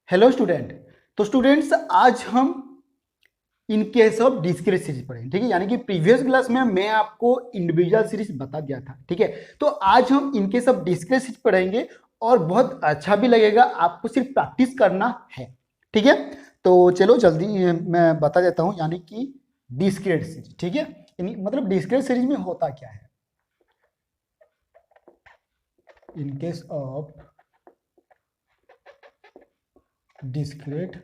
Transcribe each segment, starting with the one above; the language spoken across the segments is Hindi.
Hello student. तो स्टूडेंट्स आज हम in case of discrete series पढ़ेंगे, ठीक है। यानी कि प्रीवियस क्लास में मैं आपको इंडिविजुअल सीरीज बता दिया था, ठीक है। तो आज हम in case of discrete series पढ़ेंगे और बहुत अच्छा भी लगेगा, आपको सिर्फ प्रैक्टिस करना है, ठीक है। तो चलो जल्दी मैं बता देता हूं, यानी कि डिस्क्रीट सीरीज, ठीक है। मतलब डिस्क्रीट सीरीज में होता क्या है। In case of discrete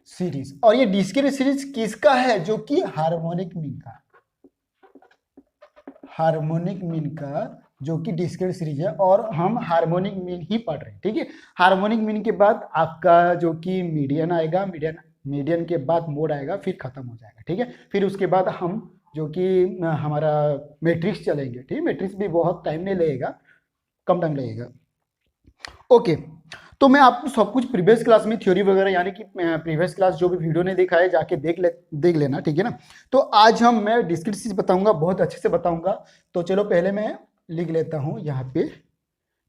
series, और ये डिस्क्रीट सीरीज किसका है, जो कि हार्मोनिक मीन का, हार्मोनिक मीन का जो कि डिस्क्रीट सीरीज है, और हम हार्मोनिक मीन ही पढ़ रहे हैं, ठीक है। हार्मोनिक मीन के बाद आपका जो कि मीडियन आएगा, मीडियन के बाद मोड आएगा, फिर खत्म हो जाएगा, ठीक है। फिर उसके बाद हम जो कि हमारा मैट्रिक्स चलेंगे, ठीक है। मैट्रिक्स भी बहुत टाइम नहीं लगेगा, कम टाइम लगेगा। ओके, तो मैं आपको सब कुछ प्रीवियस क्लास में थ्योरी वगैरह, यानी कि प्रीवियस क्लास जो भी वीडियो नहीं देखा है जाके देख लेना, ठीक है ना। तो आज मैं डिस्क्रीट सीरीज बताऊंगा, बहुत अच्छे से बताऊंगा। तो चलो पहले मैं लिख लेता हूं यहाँ पे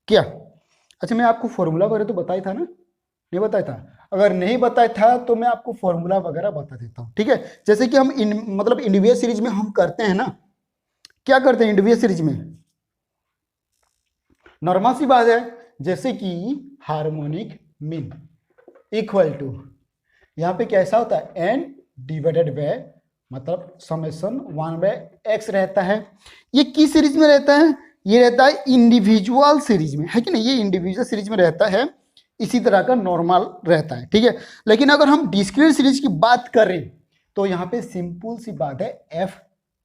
क्या। अच्छा, मैं आपको फॉर्मूला वगैरह तो बताया था ना, नहीं बताया था? अगर नहीं बताया था तो मैं आपको फॉर्मूला वगैरह बता देता हूँ, ठीक है। जैसे कि हम मतलब इंडिविजुअल सीरीज में हम करते हैं ना, क्या करते हैं इंडिविजुअल सीरीज में, नॉर्मल सी बात है, जैसे कि हार्मोनिक मीन इक्वल टू, यहाँ पे कैसा होता है, एन डिवाइडेड बाय मतलब समेशन 1/x रहता है। ये किस सीरीज में रहता है, ये रहता है इंडिविजुअल सीरीज में, है कि नहीं। ये इंडिविजुअल सीरीज में रहता है, इसी तरह का नॉर्मल रहता है, ठीक है। लेकिन अगर हम डिस्क्रीट सीरीज की बात करें तो यहाँ पे सिंपल सी बात है, एफ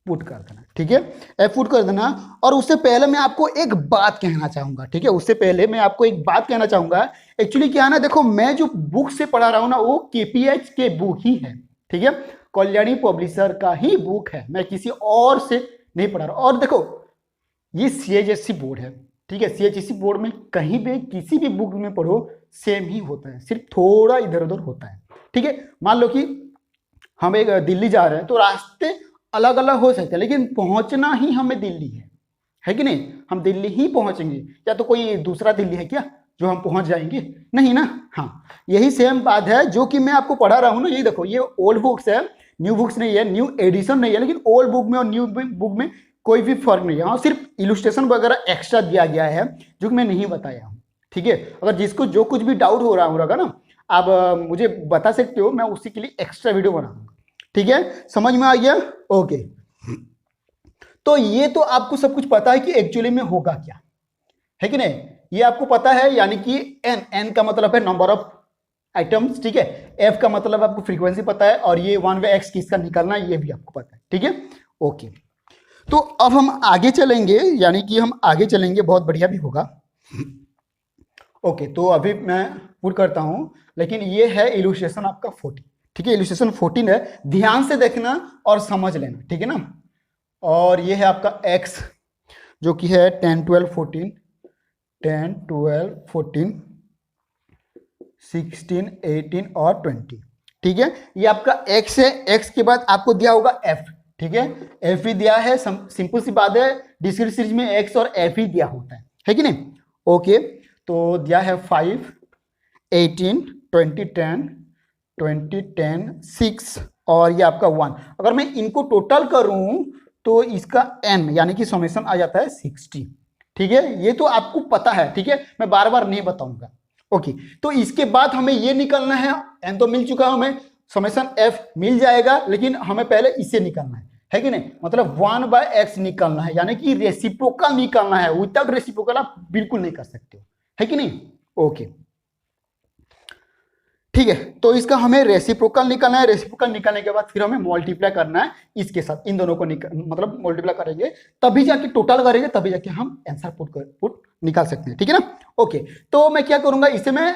पुट कर देना, ठीक है। एफ पुट कर देना। और उससे पहले मैं आपको एक बात कहना चाहूंगा, ठीक है। उससे पहले मैं आपको एक बात कहना चाहूंगा, एक्चुअली क्या है ना, देखो मैं जो बुक से पढ़ा रहा हूं ना, वो केपीएच के बुक ही है, ठीक है। कल्याणी पब्लिशर का ही बुक है, मैं किसी और से नहीं पढ़ा रहा। और देखो ये सीएचएससी बोर्ड है, ठीक है। सीएचएससी बोर्ड में कहीं भी किसी भी बुक में पढ़ो सेम ही होता है, सिर्फ थोड़ा इधर उधर होता है, ठीक है। मान लो कि हम एक दिल्ली जा रहे हैं, तो रास्ते अलग अलग हो सकते हैं, लेकिन पहुंचना ही हमें दिल्ली है कि नहीं। हम दिल्ली ही पहुंचेंगे, या तो कोई दूसरा दिल्ली है क्या जो हम पहुंच जाएंगे, नहीं ना। हाँ, यही सेम बात है जो कि मैं आपको पढ़ा रहा हूं ना। यही देखो, ये ओल्ड बुक्स है, न्यू बुक्स नहीं है, न्यू एडिशन नहीं है, लेकिन ओल्ड बुक में और न्यू बुक में कोई भी फर्क नहीं है। हाँ, सिर्फ इलुस्ट्रेशन वगैरह एक्स्ट्रा दिया गया है जो कि मैं नहीं बताया हूँ, ठीक है। अगर जिसको जो कुछ भी डाउट हो रहा होगा ना, आप मुझे बता सकते हो, मैं उसी के लिए एक्स्ट्रा वीडियो बनाऊंगा, ठीक है। समझ में आ गया? ओके, तो ये तो आपको सब कुछ पता है कि एक्चुअली में होगा क्या, है कि नहीं। ये आपको पता है, यानी कि एन, एन का मतलब है नंबर ऑफ आइटम्स, ठीक है। एफ का मतलब आपको फ्रीक्वेंसी पता है, और ये 1/x किसका निकलना है ये भी आपको पता है, ठीक है। ओके, तो अब हम आगे चलेंगे, यानी कि हम आगे चलेंगे, बहुत बढ़िया भी होगा। ओके, तो अभी मैं पुट करता हूं, लेकिन ये है इलुस्ट्रेशन आपका 14, ठीक है। इलुस्ट्रेशन 14 है, ध्यान से देखना और समझ लेना, ठीक है ना। और ये है आपका x जो कि है 10 12 14 10 12 14 16 18 और 20, ठीक है। ये आपका x है। x के बाद आपको दिया होगा f, ठीक है। f भी दिया है, सिंपल सी बात है, डिस्क्रीट सीरीज में x और f ही दिया होता है कि नहीं। ओके, तो दिया है 5 18 20 10 20 10 6 और ये आपका 1। अगर मैं इनको टोटल करूं तो इसका n यानी कि समेशन आ जाता है 60, ठीक है। ये तो आपको पता है, ठीक है, मैं बार बार नहीं बताऊंगा। ओके, तो इसके बाद हमें ये निकलना है, n तो मिल चुका है हमें, समेशन f मिल जाएगा, लेकिन हमें पहले इसे निकलना है कि नहीं। मतलब 1/x निकलना है, यानी कि रेसिप्रोकल निकलना है। विदाउट रेसिप्रोकल आप बिल्कुल नहीं कर सकते हो, है कि नहीं। ओके, ठीक है। तो इसका हमें रेसिप्रोकल निकालना है। रेसिप्रोकल निकालने के बाद फिर हमें मल्टीप्लाई करना है इसके साथ, इन दोनों को मतलब मल्टीप्लाई करेंगे, तभी जाके टोटल करेंगे, तभी जाके हम आंसर पुट निकाल सकते हैं, ठीक है ना। ओके, तो मैं क्या करूंगा, इसे मैं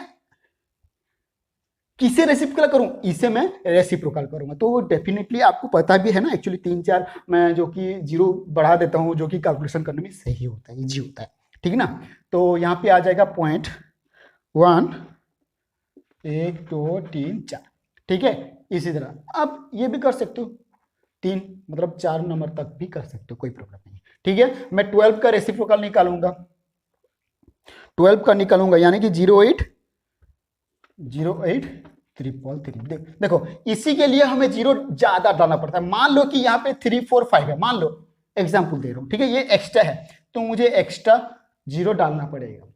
किसे रेसिप्रोकल करूं, इसे मैं रेसिप्रोकल करूंगा। तो डेफिनेटली आपको पता भी है ना, एक्चुअली 3 4 मैं जो कि जीरो बढ़ा देता हूं, जो कि कैलकुलेशन करने में सही होता है, इजी होता है, ठीक है ना। तो यहाँ पे आ जाएगा 0.1 1 2 3 4, ठीक है। इसी तरह अब ये भी कर सकते हो, 3 मतलब 4 नंबर तक भी कर सकते हो, कोई प्रॉब्लम नहीं, ठीक है। मैं 12 का रेसिप्रोकल निकालूंगा, 12 का निकालूंगा, यानी कि 0 8 08333। देखो इसी के लिए हमें 0 ज्यादा डालना पड़ता है। मान लो कि यहाँ पे 3 4 5 है, मान लो एग्जाम्पल दे रहा हूँ, ठीक है, ये एक्स्ट्रा है तो मुझे एक्स्ट्रा 0 डालना पड़ेगा,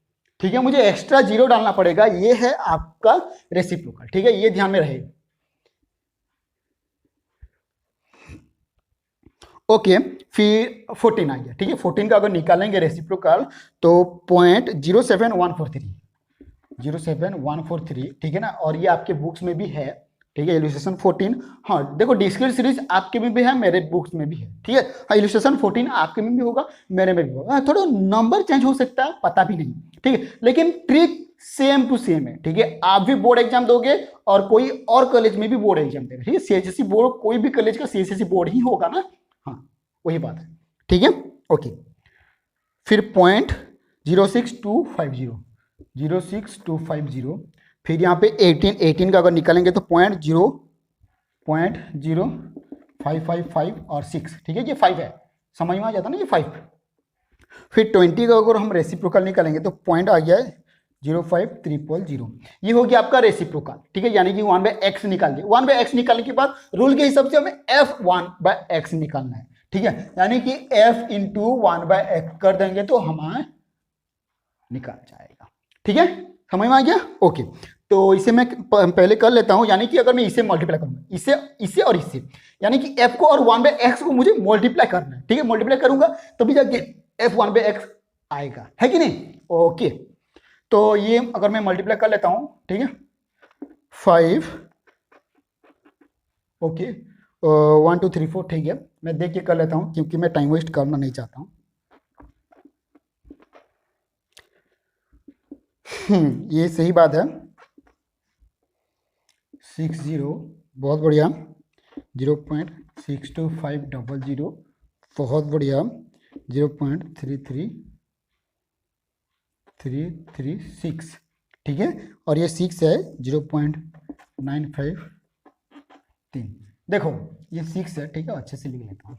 ठीक है, मुझे एक्स्ट्रा 0 डालना पड़ेगा। ये है आपका रेसिप्रोकल, ठीक है, ये ध्यान में रहेगा। ओके, फिर 14 आ गया, ठीक है, 14 का अगर निकालेंगे रेसिप्रोकल तो 0.07143, 07143, ठीक है ना, और ये आपके बुक्स में भी है, ठीक है, इलस्ट्रेशन 14। हाँ देखो डिस्क्रीट सीरीज आपके में भी है, मेरे बुक्स में भी है, ठीक है। हाँ इलस्ट्रेशन 14 आपके में भी होगा, मेरे में भी होगा, थोड़ा नंबर चेंज हो सकता है, पता भी नहीं, ठीक है, लेकिन ट्रिक सेम टू सेम है, ठीक है। आप भी बोर्ड एग्जाम दोगे और कोई और कॉलेज में भी बोर्ड एग्जाम देगा, ठीक है, सीएचएससी बोर्ड, कोई भी कॉलेज का सीएचएससी बोर्ड ही होगा ना, हाँ वही बात है, ठीक है। ओके, फिर 0.06250, 06250, फिर यहाँ पे 18 का अगर निकालेंगे तो 0.0555 और 6, ठीक है, ये 5 है, समझ में आ जाता ना, ये 5। फिर 20 का अगर हम रेसिप्रोकल निकालेंगे तो पॉइंट आ गया है 05300, ये हो गया आपका रेसिप्रोकल, ठीक है, यानी कि 1/x निकाल दिया। 1/x निकालने के बाद रूल के हिसाब से हमें f1/x निकालना है, ठीक है, यानी कि f इंटू 1/x कर देंगे तो हमारा निकाल जाएगा, ठीक है, समझ में आ गया। ओके, तो इसे मैं पहले कर लेता हूं, यानी कि अगर मैं इसे मल्टीप्लाई करूंगा, इसे और इससे, यानी कि f को और 1/x को मुझे मल्टीप्लाई करना है, ठीक है, मल्टीप्लाई करूंगा तभी जाके f 1/x आएगा, है कि नहीं। ओके, तो ये अगर मैं मल्टीप्लाई कर लेता हूं, ठीक है, 5, ओके, 1 2 3 4, ठीक है, मैं देख के कर लेता हूं क्योंकि मैं टाइम वेस्ट करना नहीं चाहता हूं। ये सही बात है, 60, बहुत बढ़िया, 0.62500, बहुत बढ़िया, 0.33336, ठीक है, और ये 6 है 0.953। देखो ये 6 है, ठीक है, अच्छे से लिख लेता हूं।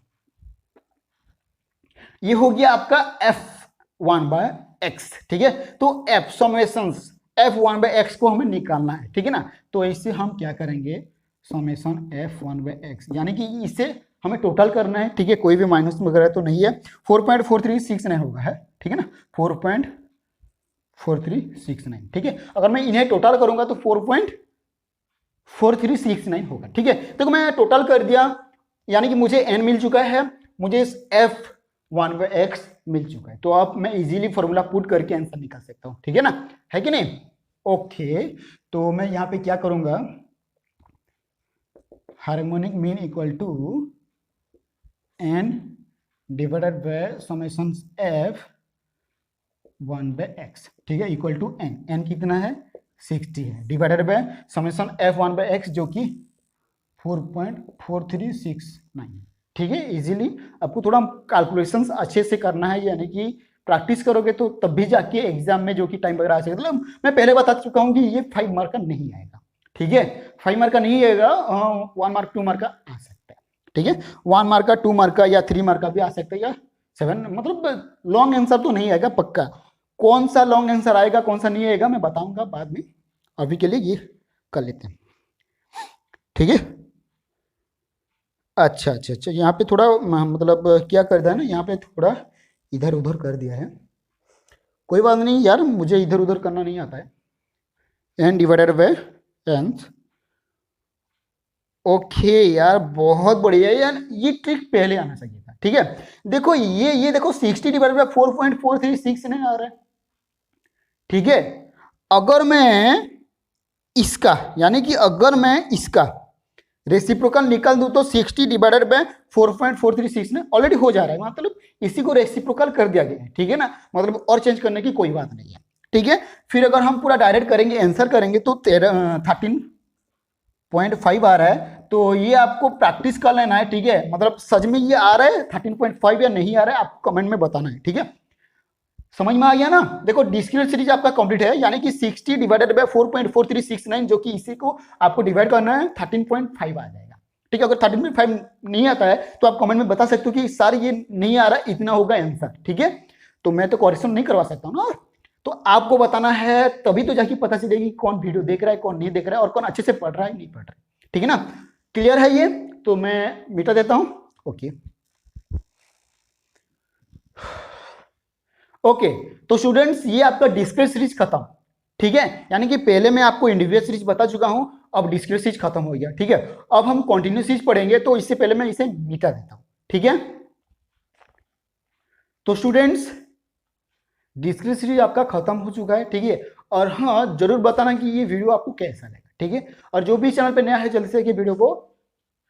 ये हो गया आपका f1/x, ठीक है, तो f समेशंस f1/x को हमें निकालना है, ठीक है ना, तो इससे हम क्या करेंगे, समेशन f1/x, यानी कि इसे हमें टोटल करना है, ठीक है, कोई भी माइनस वगैरह तो नहीं है। 4.4369 होगा, है, ठीक है ना, 4.4369, ठीक है, अगर मैं इन्हें टोटल करूंगा तो 4.4369 होगा, ठीक है। देखो मैं टोटल कर दिया, यानी कि मुझे n मिल चुका है, मुझे f1/x मिल चुका है, तो अब मैं इजीली फॉर्मूला पुट करके आंसर निकाल सकता हूं, ठीक है ना, है कि नहीं। ओके, तो मैं यहां पे क्या करूंगा, harmonic mean equal to n divided by summation f1/x, ठीक है, इक्वल टू n कितना है 60 है, डिवाइडेड बाय समेशन f1/x जो कि 4.4369, ठीक है। इजीली आपको थोड़ा कैलकुलेशंस अच्छे से करना है, यानी कि प्रैक्टिस करोगे तो तब भी जाके एग्जाम में जो कि टाइम वगैरह आ सके, मतलब मैं पहले बता चुका हूं कि ये 5 मार्क का नहीं आएगा, ठीक है, 5 मार्क का नहीं आएगा, 1 मार्क 2 मार्क का आ सकता है, ठीक है, 1 मार्क का 2 मार्क का या 3 मार्क का भी आ सकता है, या 7, मतलब लॉन्ग आंसर तो नहीं आएगा पक्का। कौन सा लॉन्ग आंसर आएगा कौन सा नहीं आएगा मैं बताऊंगा बाद में, अभी के लिए ये कर लेते हैं, ठीक है। अच्छा, यहाँ पे थोड़ा मतलब क्या कर दिया है ना, यहाँ पे थोड़ा इधर उधर कर दिया है, कोई बात नहीं यार, मुझे इधर उधर करना नहीं आता है, n divided bye n। Okay यार, बहुत बढ़िया यार, ये ट्रिक पहले आना चाहिए था, ठीक है। देखो ये देखो 60 डिवाइडेड बाय 4.436 नहीं आ रहा है, ठीक है, अगर मैं इसका, यानी कि अगर मैं इसका रेसिप्रोकल निकाल दूं तो 60 डिवाइडेड बाय 4.436 ने ऑलरेडी हो जा रहा है, मतलब इसी को रेसिप्रोकल कर दिया गया है, ठीक है ना, मतलब और चेंज करने की कोई बात नहीं है, ठीक है। फिर अगर हम पूरा डायरेक्ट करेंगे, आंसर करेंगे तो 13.5 आ रहा है, तो ये आपको प्रैक्टिस कर लेना है, ठीक है, मतलब सच में ये आ रहा है 13.5 या नहीं आ रहा है, आपको कमेंट में बताना है, ठीक है, समझ में आ गया ना। देखो डिस्क्रीट सीरीज आपका कंप्लीट है, यानी कि 60 डिवाइडेड बाय 4.4369, जो कि इसी को आपको डिवाइड करना है, 13.5 आ जाएगा, ठीक है। अगर 13.5 नहीं आता है तो आप कमेंट में बता सकते हो कि सर ये नहीं आ रहा, इतना होगा आंसर, ठीक है, तो मैं तो करेक्शन नहीं करवा सकता हूँ ना, तो आपको बताना है, तभी तो जाके पता चलेगी कौन वीडियो देख रहा है, कौन नहीं देख रहा है, और कौन अच्छे से पढ़ रहा है नहीं पढ़ रहा है। ठीक है ना, क्लियर है ये? तो मैं मिटा देता हूं। ओके ओके, तो स्टूडेंट्स ये आपका डिस्क्रीट सीरीज खत्म। ठीक है, यानी कि पहले मैं आपको इंडिविजुअल सीरीज बता चुका हूं, अब डिस्क्रीट सीरीज खत्म हो गया। ठीक है, अब हम कंटिन्यू सीरीज पढ़ेंगे, तो इससे पहले मैं इसे मिटा देता हूं। ठीक है, तो स्टूडेंट्स डिस्क्रीट सीरीज आपका खत्म हो चुका है। ठीक है, और हाँ जरूर बताना कि ये वीडियो आपको कैसा लगा। ठीक है, और जो भी चैनल पे नया है जल्दी से कि वीडियो को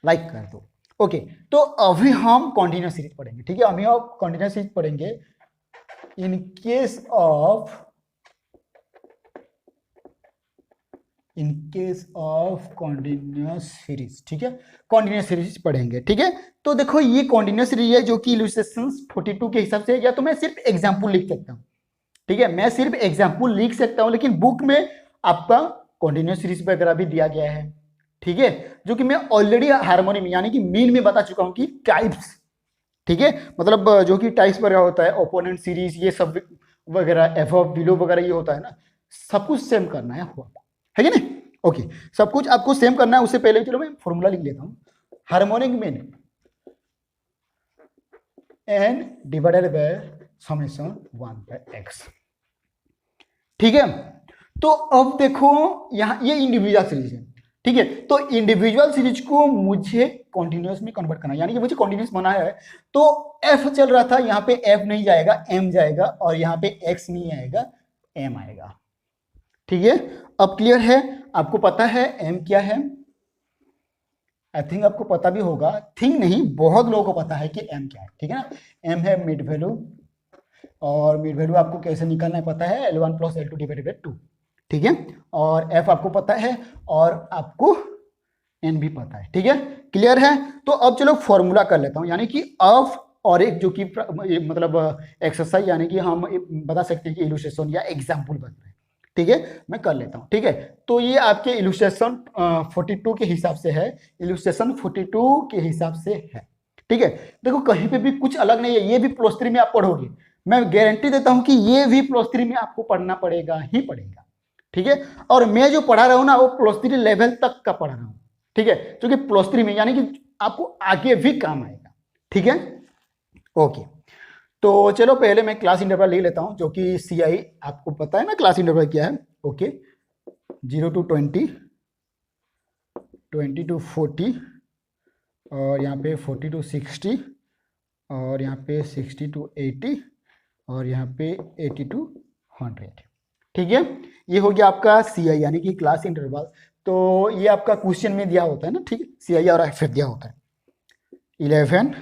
लाइक कर दो। ओके, तो अभी हम कंटिन्यू सीरीज पढ़ेंगे। ठीक है, अभी हम कंटिन्यू सीरीज पढ़ेंगे in case of continuous series. ठीक है, कॉन्टिन्यूस सीरीज पढ़ेंगे। ठीक है, तो देखो ये कॉन्टिन्यूस सीरीज है जो कि इलस्ट्रेशंस 42 के हिसाब से, या तो मैं सिर्फ एग्जांपल लिख सकता हूं। ठीक है, मैं सिर्फ एग्जांपल लिख सकता हूं, लेकिन बुक में आपका कॉन्टिन्यूस सीरीज वगैरह भी दिया गया है। ठीक है, जो कि मैं ऑलरेडी हार्मोनी में यानी कि मीन में बता चुका हूं कि टाइप्स। ठीक है, मतलब जो कि टाइप्स वगैरह होता है, ओपोनेंट सीरीज ये सब वगैरह, एबव बिलो वगैरह ये होता है ना, सब कुछ सेम करना है कि नहीं? ओके, सब कुछ आपको सेम करना है। उससे पहले चलो मैं फॉर्मूला लिख लेता हूं, harmonic mean n divided by summation 1/x। ठीक है, तो अब देखो यहां ये इंडिविजुअल सीरीज है। ठीक है, तो इंडिविजुअल सीरीज को मुझे कॉन्टिन्यूस में कन्वर्ट करना है, यानी कि मुझे कॉन्टिन्यूस बनाया है। तो f चल रहा था, यहां पे f नहीं जाएगा, m जाएगा, और यहां पे x नहीं आएगा, m आएगा। ठीक है, अब क्लियर है? आपको पता है m क्या है? आई थिंक आपको पता भी होगा, थिंक नहीं, बहुत लोगों को पता है कि m क्या है। ठीक है ना, m है मिड वैल्यू, और मिड वैल्यू आपको कैसे निकालना है पता है, L1 + L2 डिवाइडेड बाय 2। ठीक है, और f आपको पता है, और आपको n भी पता है। ठीक है, क्लियर है? तो अब चलो फॉर्मूला कर लेता हूं, यानी कि ऑफ और एक जो कि मतलब एक्सरसाइज, यानी कि हम बता सकते हैं कि इलस्ट्रेशन या एग्जाम्पल बन रहे हैं। ठीक है, मैं कर लेता हूं। ठीक है, तो ये आपके इलस्ट्रेशन 42 के हिसाब से है, इलस्ट्रेशन 42 के हिसाब से है। ठीक है, देखो कहीं पे भी कुछ अलग नहीं है, ये भी +3 में आप पढ़ोगे, मैं गारंटी देता हूं कि ये भी +3 में आपको पढ़ना पड़ेगा ही पड़ेगा। ठीक है, और मैं जो पढ़ा रहा हूं ना वो +3 लेवल तक का पढ़ा रहा हूं। ठीक है, क्योंकि +3 में यानी कि आपको आगे भी काम आएगा। ठीक है, ओके, तो चलो पहले मैं क्लास इंटरवल ले लेता हूं, जो कि CI आपको पता है ना क्लास इंटरवल क्या है। ओके, 0 to 20, 20 to 40, और यहाँ पे 40 to 60, और यहाँ पे 60 to 80, और यहाँ पे 80 to 100। ठीक है, ये हो गया आपका CI यानी कि क्लास इंटरवल। तो ये आपका क्वेश्चन में दिया होता है ना। ठीक है, CI और FF दिया होता है 11,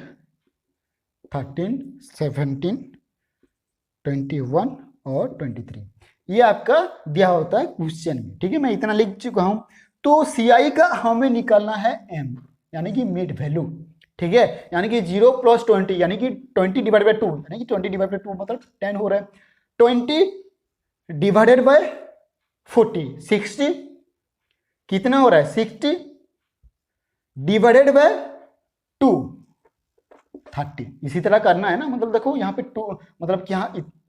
13, 17, 21 और 23, ये आपका दिया होता है क्वेश्चन में। ठीक है, मैं इतना लिख चुका हूं। तो CI का हमें निकालना है m, यानी कि मिड वैल्यू। ठीक है, यानी कि 0 + 20 यानी कि 20 डिवाइड बाय 2, यानी कि 20 डिवाइड बाय 2 मतलब 10 हो रहा है। 20 डिवाइडेड बाय 40, 60 कितना हो रहा है, 60 डिवाइडेड बाय 2, 30। इसी तरह करना है ना, मतलब देखो यहाँ पे 2 मतलब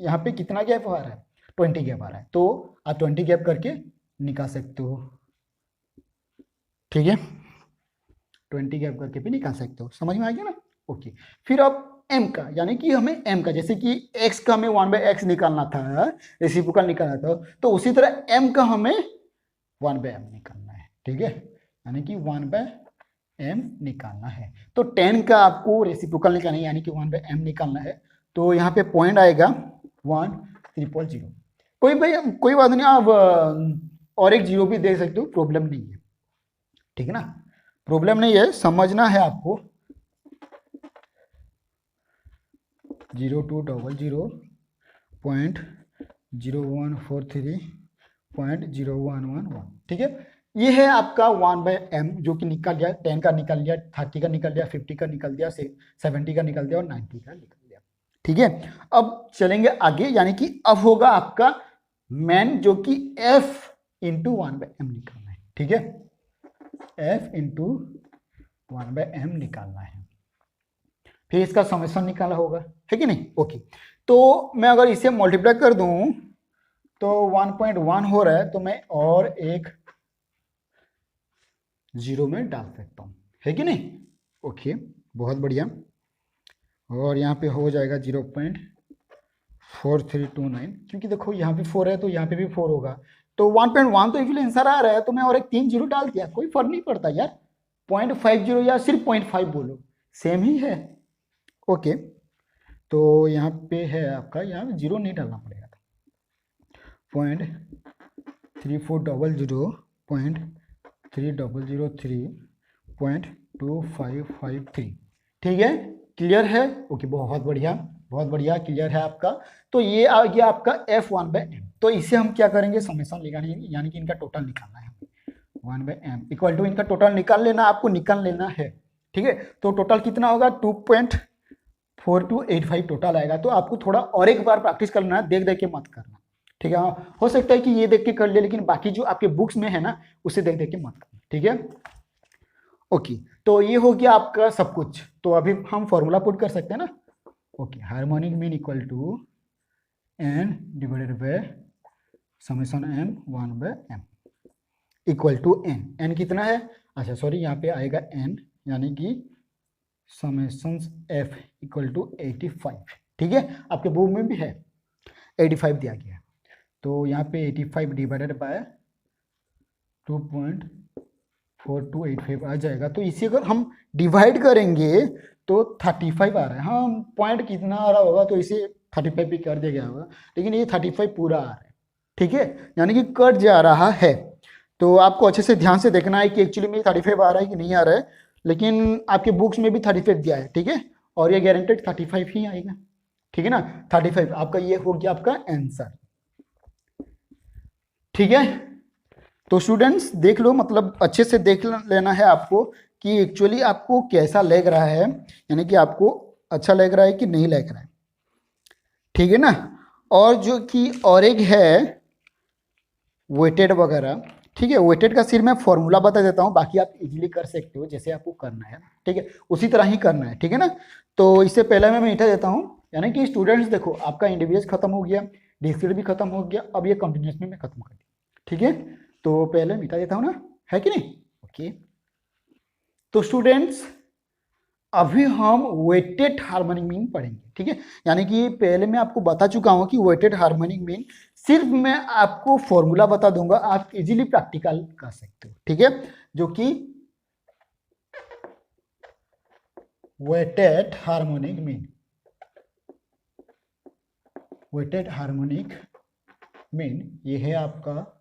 यहाँ पे कितना गैप आ रहा है, 20 गैप आ रहा है, तो आप 20 गैप करके निकाल सकते हो। ठीक है, 20 गैप करके भी निकाल सकते हो, समझ में आ गया ना? ओके, फिर अब m का, यानी कि हमें m का, जैसे कि x का हमें 1/x निकालना था, रेसिप्रोकल निकालना था, तो उसी तरह m का हमें 1/m निकालना है। ठीक है, यानी कि 1/m निकालना है। तो 10 का आपको रेसिप्रोकल निकालना है, यानी कि 1/m निकालना है। तो यहाँ पे पॉइंट आएगा 1,000। कोई बात नहीं, आप और एक 0 भी दे सकते हो, प्रॉब्लम नहीं है। ठीक है ना, प्रॉब्लम नहीं है, समझना है आपको। 0,200.0143.0111। ठीक है, ये है आपका 1/m जो कि निकल गया, 10 का निकल गया, 30 का निकल गया, 50 का निकल गया, 70 का निकल गया, और 90 का निकल गया। ठीक है, अब चलेंगे आगे, यानी कि अब होगा आपका मैन, जो कि f × 1/m निकालना है। ठीक है, f × 1/m निकालना है, फिर इसका समेशन निकाला होगा, है कि नहीं? ओके, तो मैं अगर इसे मल्टीप्लाई कर दूं तो 1.1 हो रहा है, तो मैं और एक 0 में डाल सकता हूँ, है कि नहीं? ओके, बहुत बढ़िया। और यहाँ पे हो जाएगा 0.4329, क्योंकि देखो यहाँ पे 4 है तो यहाँ पे भी 4 होगा, तो 1.1 तो इसलिए आंसर आ रहा है, तो मैं और एक 3 जीरो डाल दिया, कोई फर्क नहीं पड़ता यार, 0.50 या सिर्फ 0.5 बोलो, सेम ही है। ओके, तो यहाँ पे है आपका, यहाँ पे 0 नहीं डालना पड़ेगा, 0.3400, 0.3003, 0.2553, ठीक है, क्लियर है? ओके, बहुत बढ़िया, बहुत बढ़िया, क्लियर है आपका। तो ये आ गया आपका F1/m। तो इसे हम क्या करेंगे, समेशन लगानी है, यानी कि इनका टोटल निकालना है हमें। 1/m इक्वल टू इनका टोटल निकाल लेना, आपको निकाल लेना है, ठीक है। तो टोटल कितना होगा, 2.4285 टोटल आएगा। तो आपको थोड़ा और एक बार प्रैक्टिस करना है, देख देख के मत करना, ठीक है। हो सकता है कि ये देख के कर ले, लेकिन बाकी जो आपके बुक्स में है ना, उसे देख देख के मत करना, ठीक है। ओके, तो ये हो गया आपका सब कुछ। तो अभी हम फॉर्मूला पुट कर सकते हैं ना। Okay, harmonic mean equal to n divided by summation m 1/m equal to n कितना है, अच्छा सॉरी, यहाँ पे आएगा n, यानी कि समेशन f इक्वल टू 85, ठीक है। आपके बुक में भी है 85 दिया गया है, तो यहाँ पे 85 डिवाइडेड बाय 2.4285 आ जाएगा। तो इसे अगर हम डिवाइड करेंगे तो 35 आ रहा है, हाँ पॉइंट कितना आ रहा होगा तो इसे 35 भी कर दिया गया होगा, लेकिन ये 35 पूरा आ रहा है, ठीक है, यानी कि कट जा रहा है। तो आपको अच्छे से ध्यान से देखना है कि एक्चुअली में 35 आ रहा है कि नहीं आ रहा है, लेकिन आपके बुक्स में भी 35 दिया है, ठीक है, और ये गारंटेड 35 ही आएगा, ठीक है ना। 35 आपका ये हो गया आपका आंसर, ठीक है। तो स्टूडेंट्स देख लो, मतलब अच्छे से देख लेना है आपको कि एक्चुअली आपको कैसा लग रहा है, यानी कि आपको अच्छा लग रहा है कि नहीं लग रहा है, ठीक है ना। और जो कि और एक है वेटेड वगैरह, ठीक है, वेटेड का सिर्फ मैं फॉर्मूला बता देता हूँ, बाकी आप इजीली कर सकते हो जैसे आपको करना है, ठीक है, उसी तरह ही करना है, ठीक है ना। तो इससे पहले मैं मीठा देता हूँ, यानी कि स्टूडेंट्स देखो, आपका इंडिविजुअल खत्म हो गया, डिस्क्रीट भी खत्म हो गया, अब ये कंटिन्यूस में खत्म कर दिया, ठीक है। तो पहले मीठा देता हूँ ना, है कि नहीं? ओके, तो स्टूडेंट्स अभी हम वेटेड हार्मोनिक मीन पढ़ेंगे, ठीक है। यानी कि पहले मैं आपको बता चुका हूं कि वेटेड हार्मोनिक मीन सिर्फ मैं आपको फॉर्मूला बता दूंगा, आप इजीली प्रैक्टिकल कर सकते हो, ठीक है, जो कि weighted harmonic mean, weighted harmonic mean ये है आपका,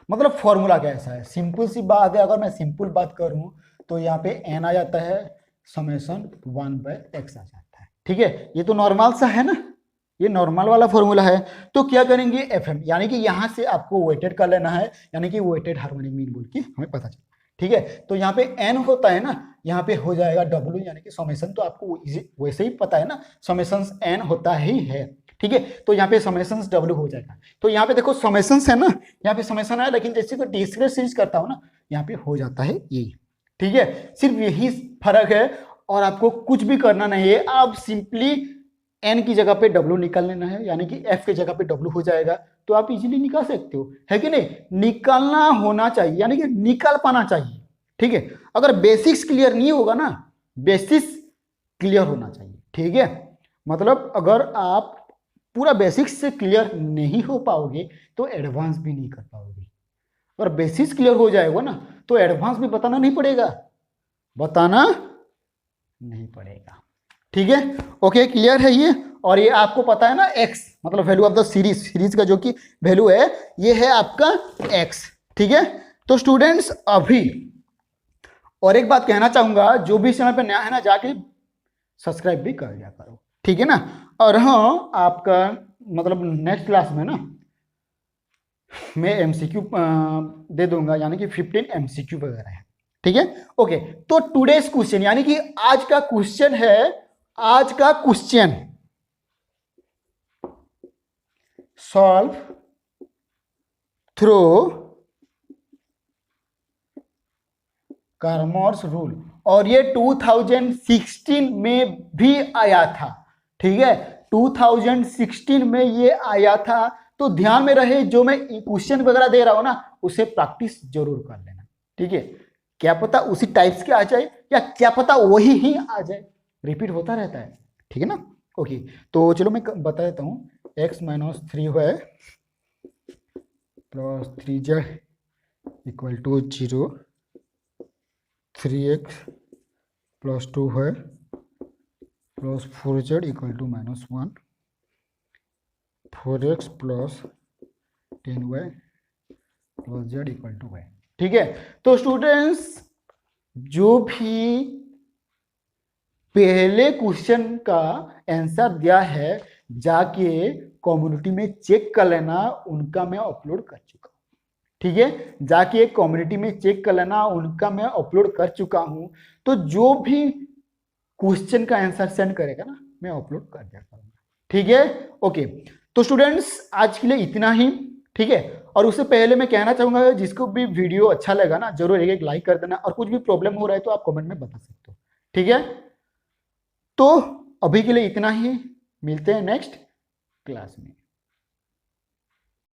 मतलब फॉर्मूला कैसा है, सिंपल सी बात है, अगर मैं सिंपल बात करूं तो यहाँ पे n आ जाता है, समेशन 1/x आ जाता है, ठीक है। ये तो नॉर्मल सा है ना, ये नॉर्मल वाला फॉर्मूला है। तो क्या करेंगे, fm, यानी कि यहाँ से आपको वेटेड कर लेना है, यानी कि वेटेड हार्मोनिक मीन बोल के हमें पता चला, ठीक है। तो यहाँ पे n होता है ना, यहाँ पे हो जाएगा w, यानी कि समेशन, तो आपको वैसे ही पता है ना, समेशन n होता ही है, ठीक है। तो यहाँ पे समेशंस W हो जाएगा। तो यहाँ पे देखो समेशंस है ना, यहाँ पे समेशन है, लेकिन जैसे तो डिस्क्रीट सीरीज करता हूँ ना, यहाँ पे हो जाता है यही, ठीक है, सिर्फ यही फर्क है। और आपको कुछ भी करना नहीं है, आप सिंपली n की जगह पे W निकाल लेना है, यानी कि f की जगह पे W हो जाएगा, तो आप इजीली निकाल सकते हो, है कि नहीं। निकालना होना चाहिए, यानी कि निकाल पाना चाहिए, ठीक है। अगर बेसिक्स क्लियर नहीं होगा ना, बेसिक्स क्लियर होना चाहिए, ठीक है। मतलब अगर आप पूरा बेसिक्स से क्लियर नहीं हो पाओगे तो एडवांस भी नहीं कर पाओगे। अगर बेसिक्स क्लियर हो जाएगा ना, तो एडवांस भी बताना नहीं पड़ेगा, बताना नहीं पड़ेगा, ठीक है। ओके, क्लियर है ये। और ये आपको पता है ना, x मतलब वैल्यू ऑफ द सीरीज का जो कि वैल्यू है, ये है आपका x, ठीक है। तो स्टूडेंट्स अभी और एक बात कहना चाहूंगा, जो भी चैनल पे नया है ना, जाके सब्सक्राइब भी कर दिया करो, ठीक है ना। और हाँ, आपका मतलब नेक्स्ट क्लास में ना मैं एमसीक्यू दे दूंगा, यानी कि 15 एमसीक्यू वगैरह है, ठीक है। ओके, तो टुडेज क्वेश्चन, यानी कि आज का क्वेश्चन है, आज का क्वेश्चन सॉल्व थ्रू कार्मर्स रूल, और ये 2016 में भी आया था, ठीक है, 2016 में ये आया था। तो ध्यान में रहे जो मैं क्वेश्चन वगैरह दे रहा हूं ना उसे प्रैक्टिस जरूर कर लेना, ठीक है। क्या पता उसी टाइप्स के आ जाए या क्या पता वही ही आ जाए, रिपीट होता रहता है, ठीक है ना। ओके, तो चलो मैं बता देता हूँ। x माइनस 3 है plus 3z equal to 0, 3x plus 2 है plus 4z equal to -1, 4x plus 10y plus z equal to y, ठीक है। तो स्टूडेंट्स जो भी पहले क्वेश्चन का आंसर दिया है जाके कम्युनिटी में चेक कर लेना, उनका मैं अपलोड कर चुका हूं, ठीक है। जाके कम्युनिटी में चेक कर लेना, उनका मैं अपलोड कर चुका हूं। तो जो भी क्वेश्चन का आंसर सेंड करेगा ना मैं अपलोड कर दिया करूंगा, ठीक है। ओके, तो स्टूडेंट्स आज के लिए इतना ही, ठीक है। और उससे पहले मैं कहना चाहूंगा जिसको भी वीडियो अच्छा लगा ना जरूर एक लाइक कर देना, और कुछ भी प्रॉब्लम हो रहा है तो आप कमेंट में बता सकते हो, ठीक है। तो अभी के लिए इतना ही, मिलते हैं नेक्स्ट क्लास में।